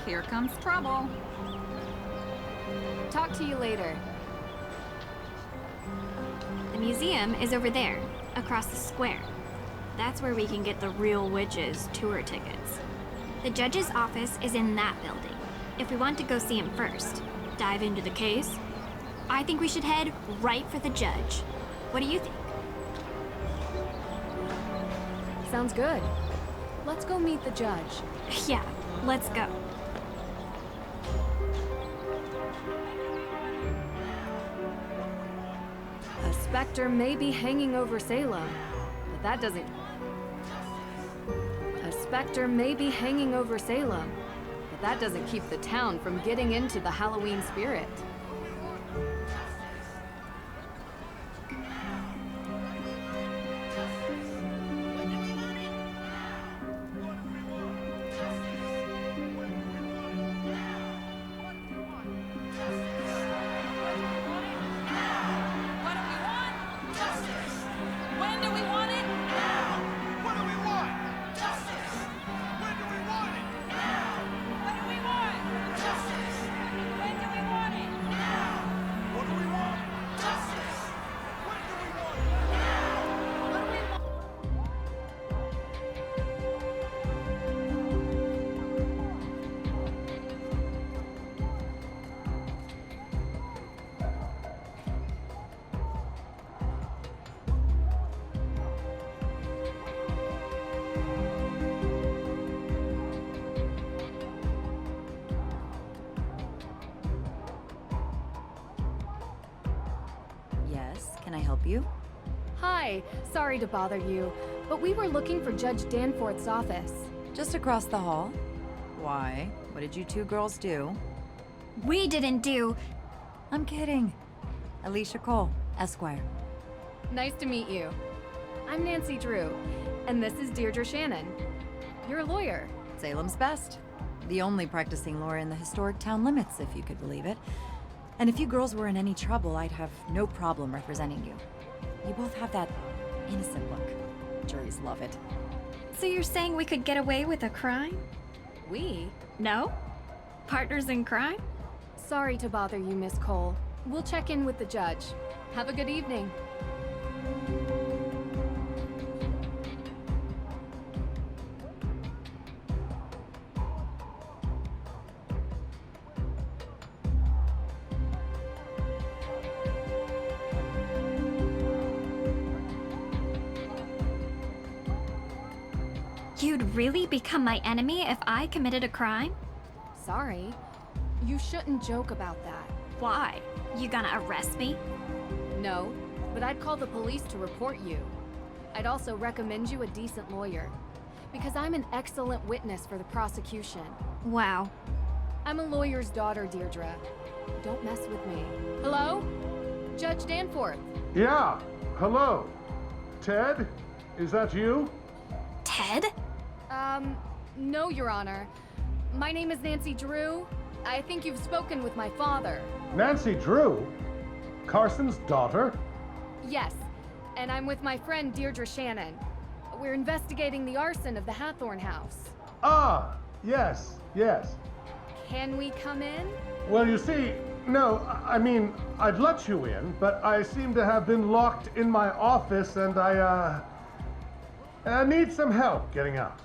Here comes trouble. Talk to you later. The museum is over there, across the square. That's where we can get the Real Witches tour tickets. The judge's office is in that building. If we want to go see him first, dive into the case, I think we should head right for the judge. What do you think? Sounds good. Let's go meet the judge. Yeah, let's go. A specter may be hanging over Salem, but that doesn't... A specter may be hanging over Salem, but that doesn't keep the town from getting into the Halloween spirit. Can I help you? Hi, sorry to bother you, but we were looking for Judge Danforth's office. Just across the hall. Why? What did you two girls do? We didn't do... I'm kidding. Alicia Cole, Esquire. Nice to meet you. I'm Nancy Drew, and this is Deirdre Shannon. You're a lawyer. Salem's best. The only practicing lawyer in the historic town limits, if you could believe it. And if you girls were in any trouble, I'd have no problem representing you. You both have that innocent look. Juries love it. So you're saying we could get away with a crime? We? No? Partners in crime? Sorry to bother you, Miss Cole. We'll check in with the judge. Have a good evening. You'd really become my enemy if I committed a crime? Sorry. You shouldn't joke about that. Why? You gonna arrest me? No, but I'd call the police to report you. I'd also recommend you a decent lawyer, because I'm an excellent witness for the prosecution. Wow. I'm a lawyer's daughter, Deirdre. Don't mess with me. Hello? Judge Danforth. Yeah, hello. Ted, is that you? Ted? No, Your Honor. My name is Nancy Drew. I think you've spoken with my father. Nancy Drew? Carson's daughter? Yes, and I'm with my friend Deirdre Shannon. We're investigating the arson of the Hathorne House. Ah, yes, yes. Can we come in? Well, you see, no, I mean, I'd let you in, but I seem to have been locked in my office and I need some help getting out.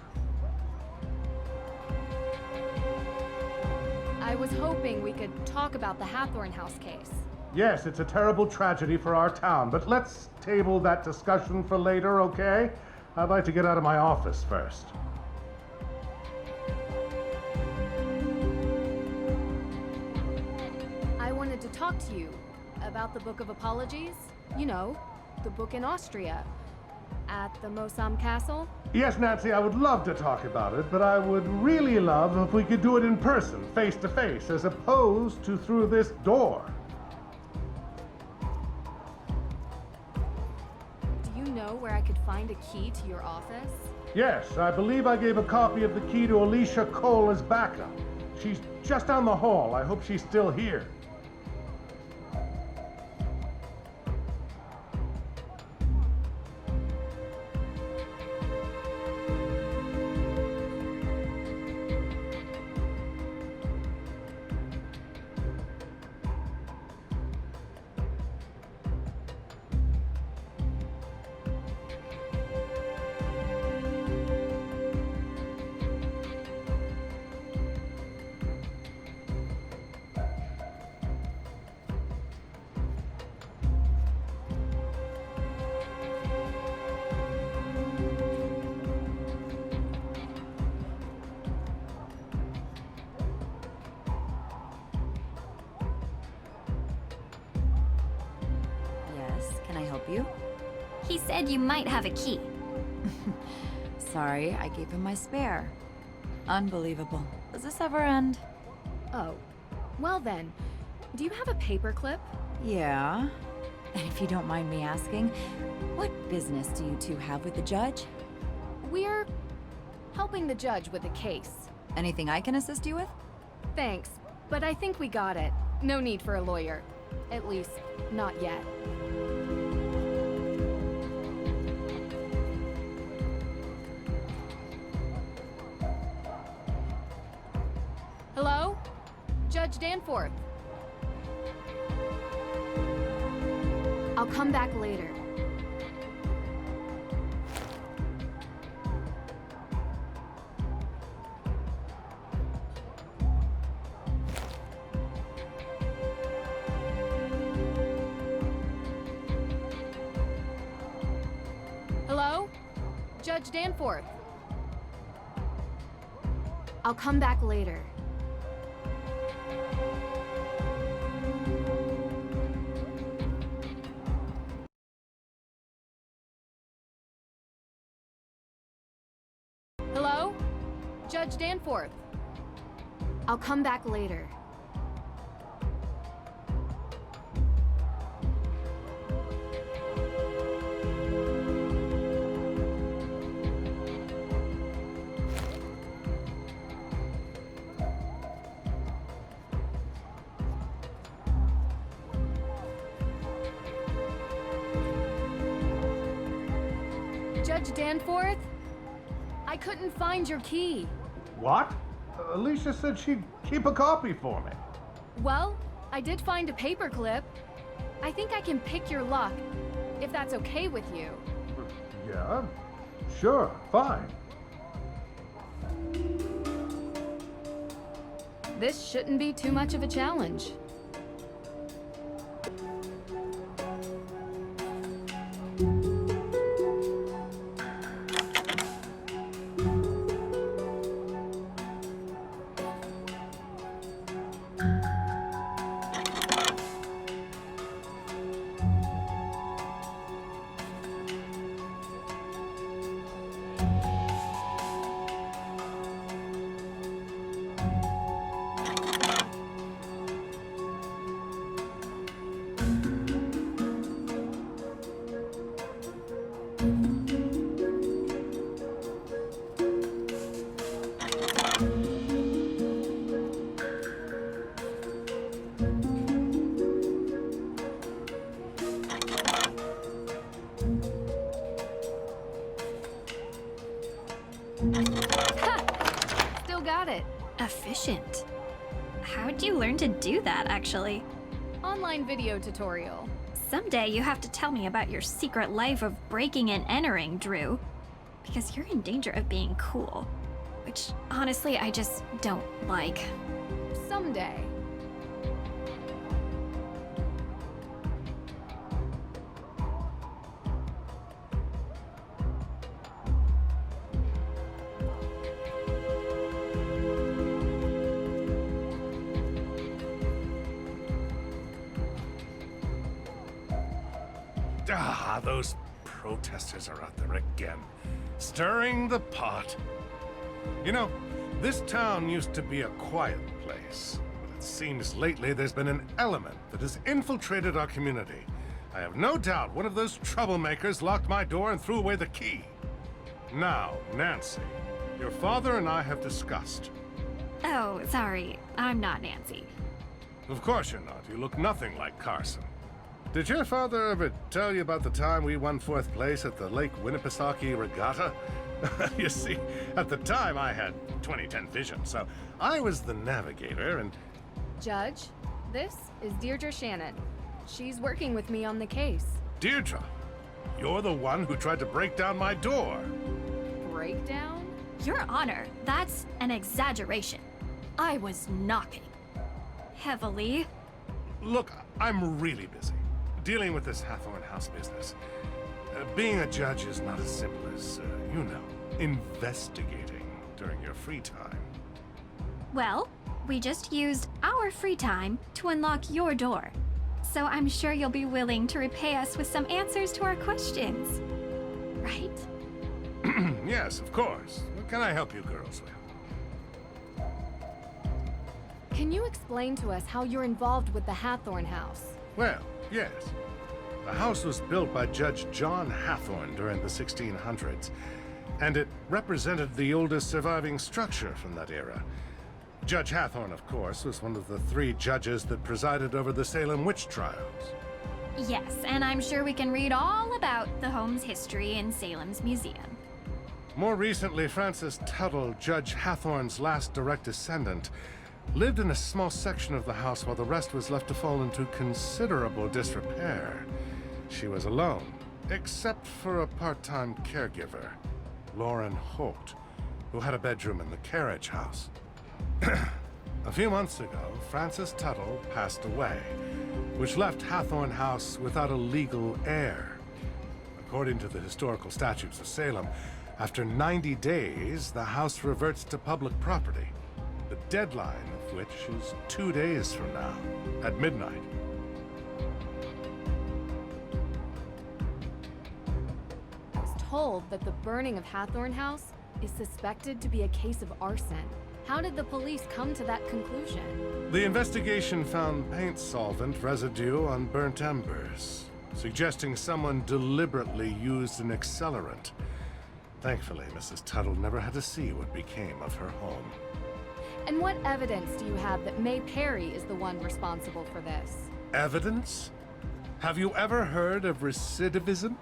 I was hoping we could talk about the Hathorne House case. Yes, it's a terrible tragedy for our town, but let's table that discussion for later, okay? I'd like to get out of my office first. I wanted to talk to you about the Book of Apologies. You know, the book in Austria. At the Mosam Castle? Yes, Nancy, I would love to talk about it, but I would really love if we could do it in person, face to face, as opposed to through this door. Do you know where I could find a key to your office? Yes, I believe I gave a copy of the key to Alicia Cole as backup. She's just down the hall. I hope she's still here. Can I help you? He said you might have a key. Sorry, I gave him my spare. Unbelievable. Does this ever end? Oh. Well then, do you have a paperclip? Yeah. And if you don't mind me asking, what business do you two have with the judge? We're helping the judge with the case. Anything I can assist you with? Thanks, but I think we got it. No need for a lawyer. At least, not yet. Hello? Judge Danforth. I'll come back later. Hello? Judge Danforth. I'll come back later. Hello? Judge Danforth. I'll come back later. Judge Danforth? I couldn't find your key. What? Alicia said she'd keep a copy for me. Well, I did find a paperclip. I think I can pick your lock, if that's okay with you. Yeah, sure, fine. This shouldn't be too much of a challenge. Ha! Still got it. Efficient. How'd you learn to do that, actually? Online video tutorial. Someday you have to tell me about your secret life of breaking and entering, Drew. Because you're in danger of being cool. Which, honestly, I just don't like. Someday. Ah, those protesters are out there again, stirring the pot. You know, this town used to be a quiet place, but it seems lately there's been an element that has infiltrated our community. I have no doubt one of those troublemakers locked my door and threw away the key. Now, Nancy, your father and I have discussed. Oh, sorry. I'm not Nancy. Of course you're not. You look nothing like Carson. Did your father ever tell you about the time we won 4th place at the Lake Winnipesaukee Regatta? You see, at the time I had 20/10 vision, so I was the navigator and... Judge, this is Deirdre Shannon. She's working with me on the case. Deirdre, you're the one who tried to break down my door. Breakdown? Your Honor, that's an exaggeration. I was knocking. Heavily. Look, I'm really busy dealing with this Hathorne House business. Being a judge is not as simple as, you know, investigating during your free time. Well, we just used our free time to unlock your door. So I'm sure you'll be willing to repay us with some answers to our questions. Right? Yes, of course. What can I help you girls with? Can you explain to us how you're involved with the Hathorne House? Well, yes. The house was built by Judge John Hathorne during the 1600s, and it represented the oldest surviving structure from that era. Judge Hathorne, of course, was one of the 3 judges that presided over the Salem witch trials. Yes, and I'm sure we can read all about the home's history in Salem's museum. More recently, Frances Tuttle, Judge Hathorne's last direct descendant, lived in a small section of the house while the rest was left to fall into considerable disrepair. She was alone, except for a part-time caregiver, Lauren Holt, who had a bedroom in the carriage house. A few months ago, Frances Tuttle passed away, which left Hathorne House without a legal heir. According to the historical statutes of Salem, after 90 days, the house reverts to public property, the deadline of which is 2 days from now, at midnight. I was told that the burning of Hathorne House is suspected to be a case of arson. How did the police come to that conclusion? The investigation found paint solvent residue on burnt embers, suggesting someone deliberately used an accelerant. Thankfully, Mrs. Tuttle never had to see what became of her home. And what evidence do you have that Mei Parry is the one responsible for this? Evidence? Have you ever heard of recidivism?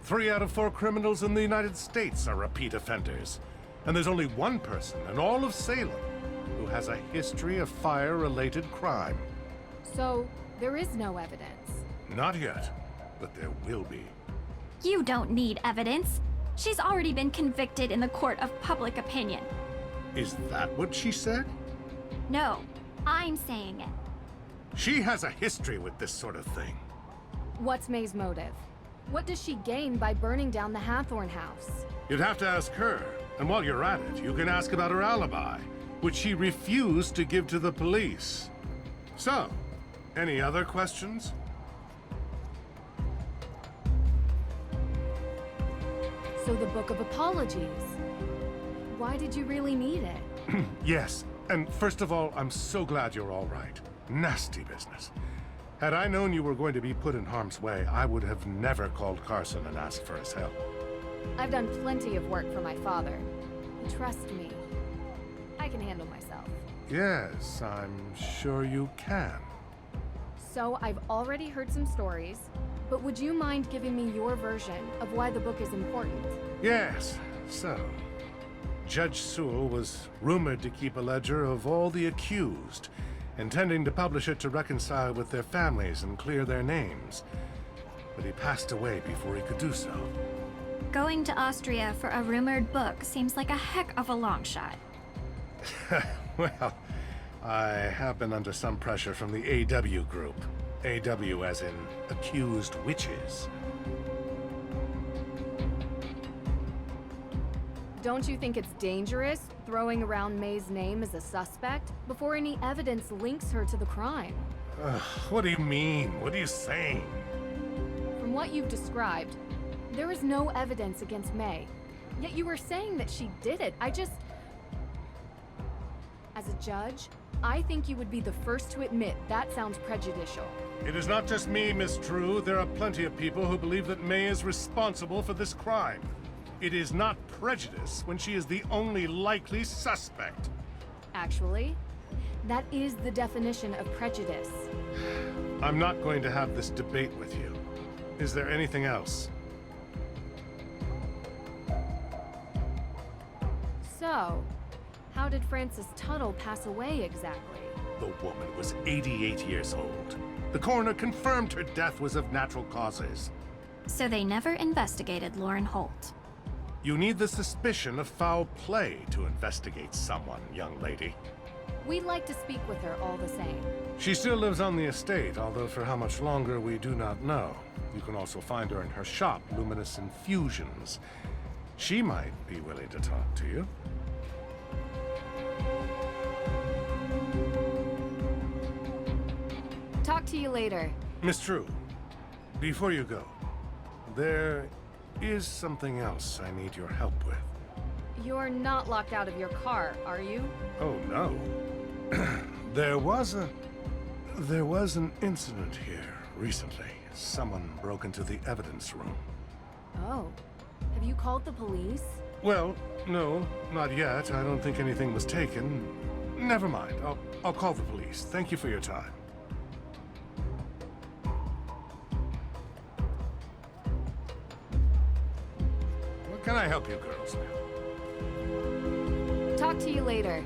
3 out of 4 criminals in the United States are repeat offenders. And there's only one person in all of Salem who has a history of fire-related crime. So, there is no evidence. Not yet, but there will be. You don't need evidence. She's already been convicted in the court of public opinion. Is that what she said? No, I'm saying it. She has a history with this sort of thing. What's May's motive? What does she gain by burning down the Hathorne House? You'd have to ask her. And while you're at it, you can ask about her alibi, which she refused to give to the police. So, any other questions? So the Book of Apologies. Why did you really need it? Yes, and first of all, I'm so glad you're all right. Nasty business. Had I known you were going to be put in harm's way, I would have never called Carson and asked for his help. I've done plenty of work for my father. Trust me. I can handle myself. Yes, I'm sure you can. So, I've already heard some stories, but would you mind giving me your version of why the book is important? Yes, so... Judge Sewell was rumored to keep a ledger of all the accused, intending to publish it to reconcile with their families and clear their names. But he passed away before he could do so. Going to Austria for a rumored book seems like a heck of a long shot. Well, I have been under some pressure from the AW group. AW as in accused witches. Don't you think it's dangerous throwing around May's name as a suspect before any evidence links her to the crime? What do you mean? What are you saying? From what you've described, there is no evidence against May. Yet you were saying that she did it. As a judge, I think you would be the first to admit that sounds prejudicial. It is not just me, Miss Drew. There are plenty of people who believe that May is responsible for this crime. It is not prejudice when she is the only likely suspect. Actually, that is the definition of prejudice. I'm not going to have this debate with you. Is there anything else? So, how did Frances Tuttle pass away exactly? The woman was 88 years old. The coroner confirmed her death was of natural causes. So they never investigated Lauren Holt. You need the suspicion of foul play to investigate someone, young lady. We'd like to speak with her all the same. She still lives on the estate, although for how much longer we do not know. You can also find her in her shop, Luminous Infusions. She might be willing to talk to you. Talk to you later. Miss True, before you go, there is something else I need your help with. You're not locked out of your car, are you? Oh, no. There was an incident here recently. Someone broke into the evidence room. Oh. Have you called the police? Well, no, not yet. I don't think anything was taken. Never mind. I'll call the police. Thank you for your time. What can I help you girls with? Talk to you later.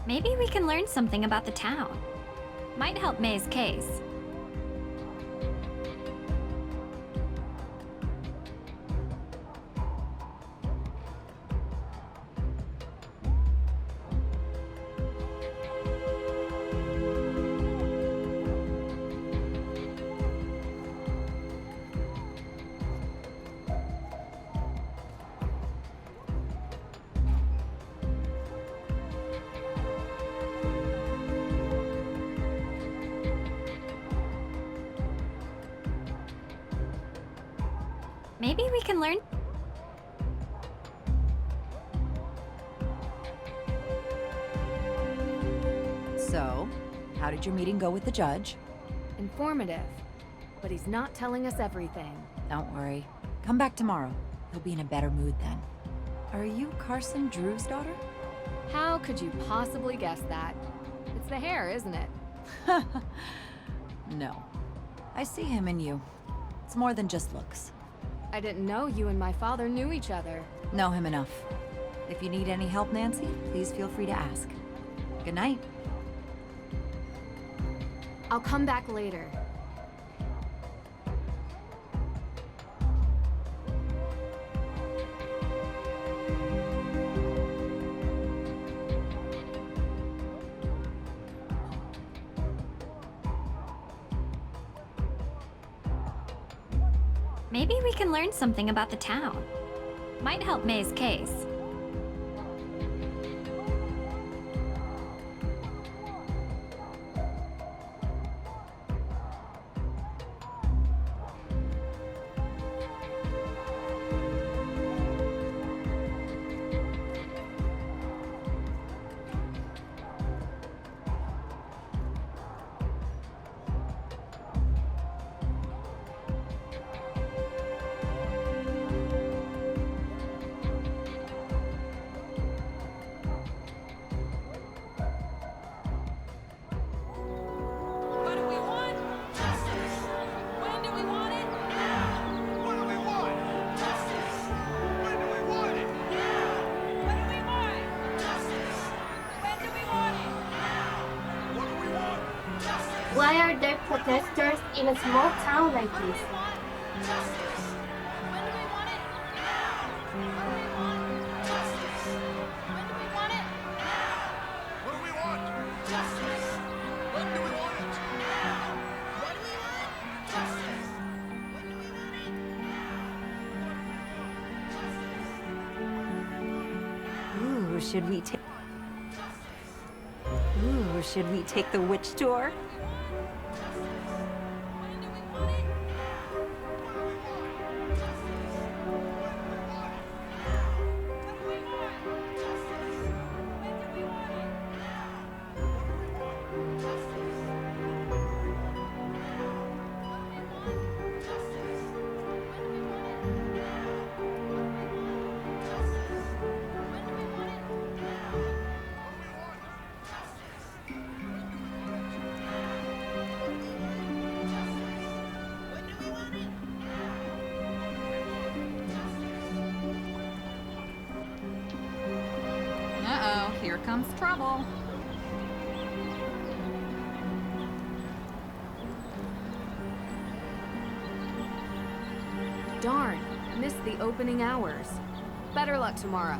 Maybe we can learn something about the town. Might help Mei's case. Maybe we can learn. So, how did your meeting go with the judge? Informative. But he's not telling us everything. Don't worry. Come back tomorrow. He'll be in a better mood then. Are you Carson Drew's daughter? How could you possibly guess that? It's the hair, isn't it? No. I see him in you. It's more than just looks. I didn't know you and my father knew each other. Know him enough. If you need any help, Nancy, please feel free to ask. Good night. I'll come back later. Maybe we can learn something about the town. Might help Mei's case. Why are there protesters in a small town like this? Ooh, should we take the witch tour? comes trouble. Darn, missed the opening hours. Better luck tomorrow.